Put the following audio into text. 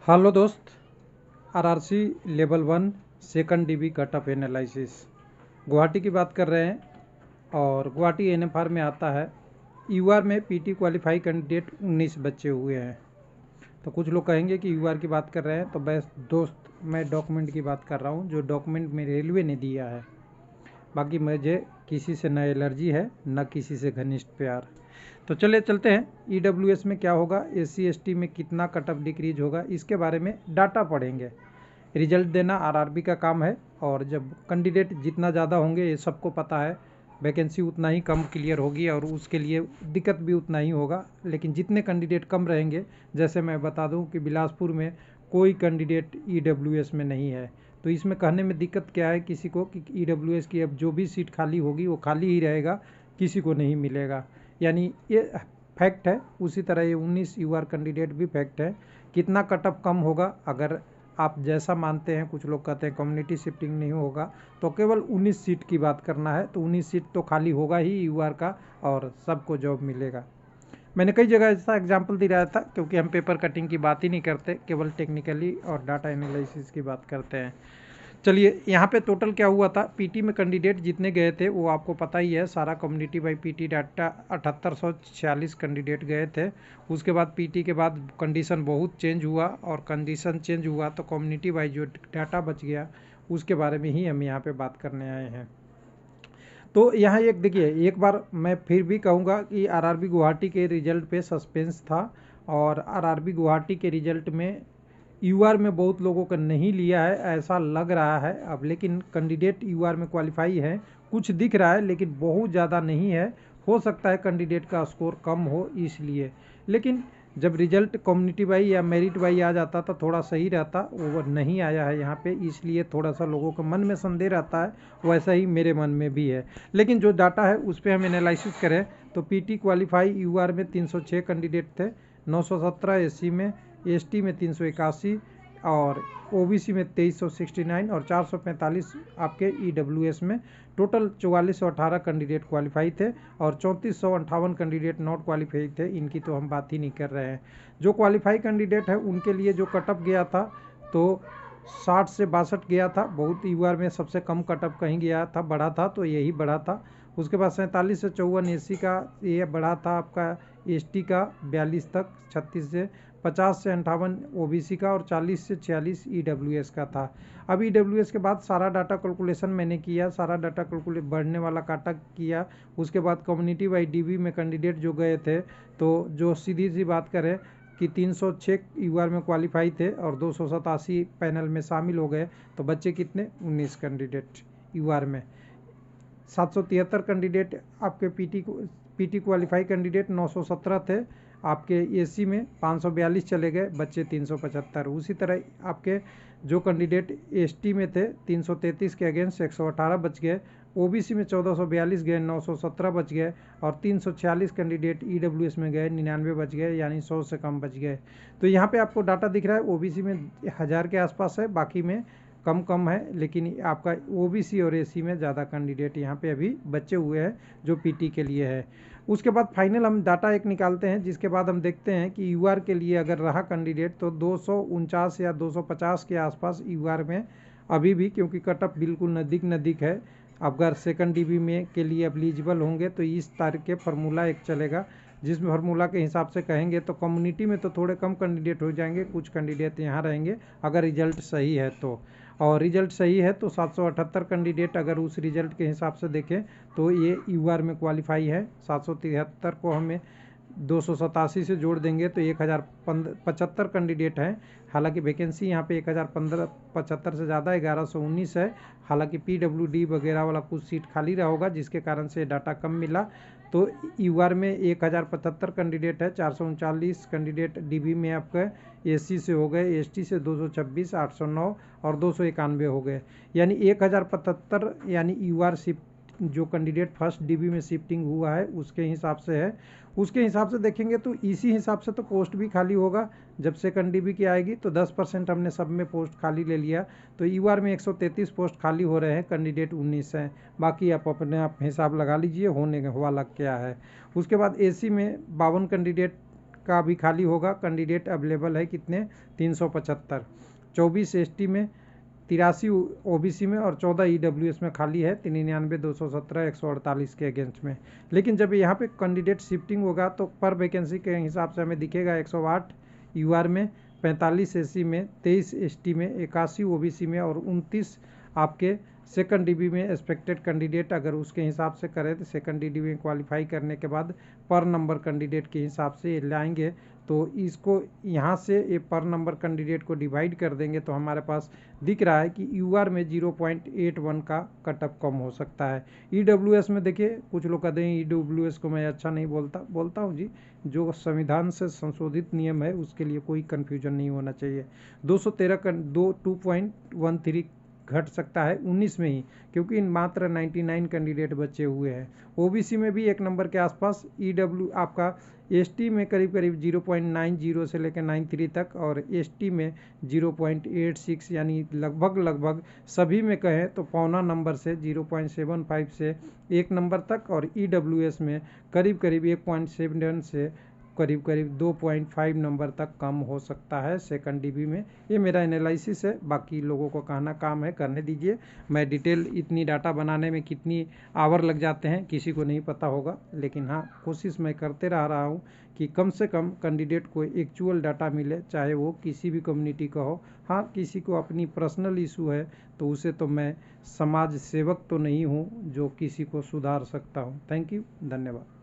Hello दोस्त, RRC level 1 second dB cut off analysis Guwahati की बात कर रहे हैं और गुवाहाटी एनएफआर में आता है। यूआर में पीटी क्वालिफाई कैंडिडेट 19 बच्चे हुए हैं। तो कुछ लोग कहेंगे कि यूआर की बात कर रहे हैं, तो बस दोस्त मैं डॉक्यूमेंट की बात कर रहा हूँ जो डॉक्यूमेंट में रेलवे ने दिया है। बाकी मुझे किसी से न एलर्जी है न किसी से घनिष्ठ प्यार। तो चले चलते हैं, ईडब्ल्यूएस में क्या होगा, एससी एसटी में कितना कट ऑफ डिक्रीज होगा, इसके बारे में डाटा पढ़ेंगे। रिजल्ट देना आरआरबी का काम है और जब कैंडिडेट जितना ज़्यादा होंगे ये सबको पता है, वैकेंसी उतना ही कम क्लियर होगी और उसके लिए दिक्कत भी उतना ही होगा। लेकिन जितने कैंडिडेट कम रहेंगे, जैसे मैं बता दूं कि बिलासपुर में कोई कैंडिडेट ईडब्ल्यूएस में नहीं है, तो इसमें कहने में दिक्कत क्या है किसी को कि ईडब्ल्यूएस की अब जो भी सीट खाली होगी वो खाली ही रहेगा, किसी को नहीं मिलेगा। यानी ये फैक्ट है। उसी तरह ये 19 यूआर कैंडिडेट भी फैक्ट है। कितना कट ऑफ कम होगा, अगर आप जैसा मानते हैं, कुछ लोग कहते हैं कम्युनिटी शिफ्टिंग नहीं होगा, तो केवल 19 सीट की बात करना है। तो 19 सीट तो खाली होगा ही यूआर का और सबको जॉब मिलेगा। मैंने कई जगह ऐसा एग्जाम्पल दिया था, क्योंकि हम पेपर कटिंग की बात ही नहीं करते, केवल टेक्निकली और डाटा एनालिसिस की बात करते हैं। चलिए, यहाँ पे टोटल क्या हुआ था, पीटी में कैंडिडेट जितने गए थे वो आपको पता ही है। सारा community by PT data 7846 candidate गए थे। उसके बाद पीटी के बाद कंडीशन बहुत चेंज हुआ और कंडीशन चेंज हुआ तो कम्युनिटी बाई जो डाटा बच गया उसके बारे में ही हम यहाँ पे बात करने आए हैं। तो यहाँ एक देखिए, एक बार मैं फिर भी कहूँगा कि आरआरबी गुवाहाटी के रिजल्ट पे सस्पेंस था और आरआरबी गुवाहाटी के रिजल्ट में यूआर में बहुत लोगों का नहीं लिया है ऐसा लग रहा है अब। लेकिन कैंडिडेट यूआर में क्वालिफाई है, कुछ दिख रहा है लेकिन बहुत ज़्यादा नहीं है। हो सकता है कैंडिडेट का स्कोर कम हो इसलिए। लेकिन जब रिजल्ट कम्युनिटी वाई या मेरिट वाई आ जाता तो थोड़ा सही रहता, वो नहीं आया है यहाँ पे, इसलिए थोड़ा सा लोगों के मन में संदेह रहता है। वैसा ही मेरे मन में भी है। लेकिन जो डाटा है उस पर हम एनालिसिस करें तो पीटी क्वालिफाई यूआर में 306 कैंडिडेट थे, 917 एससी में, एसटी में 381 और ओबीसी में 2369 और 445 आपके ईडब्ल्यूएस में। टोटल 4418 कैंडिडेट क्वालिफाई थे और 3458 कैंडिडेट नॉट क्वालिफाई थे। इनकी तो हम बात ही नहीं कर रहे हैं। जो क्वालिफाई कैंडिडेट है उनके लिए जो कटअप गया था तो 60 से 62 गया था। बहुत यूआर में सबसे कम कटअप कहीं गया था, बढ़ा था तो यही बढ़ा था। उसके बाद 47 से 54 एससी का ये बढ़ा था आपका, एसटी का 42 तक, 36 से 50 से 58 ओबीसी का और 40 से 46 ईडब्ल्यूएस का था। अब ईडब्ल्यूएस के बाद सारा डाटा कैलकुलेशन मैंने किया, सारा डाटा कैलकुलेट बढ़ने वाला काटा किया। उसके बाद कम्युनिटी वाई डीबी में कैंडिडेट जो गए थे, तो जो सीधी सी बात करें कि 306 यूआर में क्वालिफाई थे और 287 पैनल में शामिल हो गए, तो बच्चे कितने, 19 कैंडिडेट यूआर में। 773 कैंडिडेट आपके पीटी क्वालिफाई कैंडिडेट 917 थे। आपके एसी में 542 चले गए, बच्चे 375। उसी तरह आपके जो कैंडिडेट एसटी में थे 333 के अगेंस्ट 118 बच गए, ओबीसी में 1442 गए, 917 बच गए और 346 कैंडिडेट ईडब्ल्यूएस में गए, 99 बच गए, यानी 100 से कम बच गए। तो यहाँ पे आपको डाटा दिख रहा है, ओबीसी में 1000 के आसपास है, बाकी में कम है। लेकिन आपका ओबीसी और एसी में ज़्यादा कैंडिडेट यहाँ पे अभी बचे हुए हैं जो पीटी के लिए है। उसके बाद फाइनल हम डाटा एक निकालते हैं, जिसके बाद हम देखते हैं कि यूआर के लिए अगर रहा कैंडिडेट तो 249 या 250 के आसपास यूआर में अभी भी, क्योंकि कटअप बिल्कुल नज़दीक है। अगर सेकंड डीबी में के लिए एलिजिबल होंगे तो इस तारीख के फार्मूला एक चलेगा, जिसमें फार्मूला के हिसाब से कहेंगे तो कम्युनिटी में तो थोड़े कम कैंडिडेट हो जाएंगे, कुछ कैंडिडेट यहाँ रहेंगे अगर रिजल्ट सही है तो। और रिजल्ट सही है तो 778 कैंडिडेट अगर उस रिजल्ट के हिसाब से देखें तो ये यूआर में क्वालिफाई है। 773 को हमें 287 से जोड़ देंगे तो 1075 कैंडिडेट हैं। हालांकि वैकेंसी यहाँ पे 1075 से ज़्यादा 1119 है। हालांकि पीडब्ल्यूडी वगैरह वाला कुछ सीट खाली रहा होगा, जिसके कारण से डाटा कम मिला। तो यूआर में 1075 कैंडिडेट है, 439 कैंडिडेट डीबी में आपका एससी से हो गए, एसटी से 226, 809 और 291 हो गए, यानी 1075। यानी यूआर शिफ्ट जो कैंडिडेट फर्स्ट डीबी में शिफ्टिंग हुआ है उसके हिसाब से है। उसके हिसाब से देखेंगे तो इसी हिसाब से तो पोस्ट भी खाली होगा। जब सेकंड डीबी की आएगी तो 10% हमने सब में पोस्ट खाली ले लिया, तो यूआर में 133 पोस्ट खाली हो रहे हैं, कैंडिडेट 19 हैं। बाकी आप अपने आप हिसाब लगा लीजिए होने वाला क्या है। उसके बाद एसी में 52 कैंडिडेट का भी खाली होगा। कैंडिडेट अवेलेबल है कितने, 375। 24 ST में, 83 OBC में और 14 EWS में खाली है, 93, 217, 148 के अगेंस्ट में। लेकिन जब यहाँ पे कैंडिडेट शिफ्टिंग होगा तो पर वैकेंसी के हिसाब से हमें दिखेगा 108 UR में, 45 SC में, 23 ST में, 81 OBC में और 29 आपके सेकंड DB में एक्सपेक्टेड कैंडिडेट अगर उसके हिसाब से करें तो सेकंड DB में क्वालिफाई करने के बाद पर नंबर कैंडिडेट के हिसाब से लाएंगे। तो इसको यहाँ से ये पर नंबर कैंडिडेट को डिवाइड कर देंगे तो हमारे पास दिख रहा है कि UR में 0.81 का कटअप कम हो सकता है। EWS में देखिए कुछ लोग कहते हैं EWS को मैं अच्छा नहीं बोलता हूँ जी, जो संविधान से संशोधित नियम है उसके लिए कोई कन्फ्यूजन नहीं होना चाहिए। 213 का 2.13 घट सकता है 19 में ही, क्योंकि मात्र 99 कैंडिडेट बचे हुए हैं। OBC में भी 1 नंबर के आसपास, आपका ST में करीब करीब 0.90 से लेकर 93 तक और ST में 0.86, यानी लगभग सभी में कहें तो पौना नंबर से 0.75 से 1 नंबर तक, और EWS में करीब करीब 1.7 से करीब 2.5 नंबर तक कम हो सकता है सेकंड DB में। ये मेरा एनालिसिस है, बाकी लोगों को कहना काम है, करने दीजिए। मैं डिटेल इतनी डाटा बनाने में कितनी आवर लग जाते हैं किसी को नहीं पता होगा, लेकिन हाँ कोशिश मैं करते रहा हूँ कि कम से कम कैंडिडेट को एक्चुअल डाटा मिले, चाहे वो किसी भी कम्युनिटी का हो। हाँ किसी को अपनी पर्सनल इशू है तो उसे तो मैं समाज सेवक तो नहीं हूँ जो किसी को सुधार सकता हूँ। थैंक यू, धन्यवाद।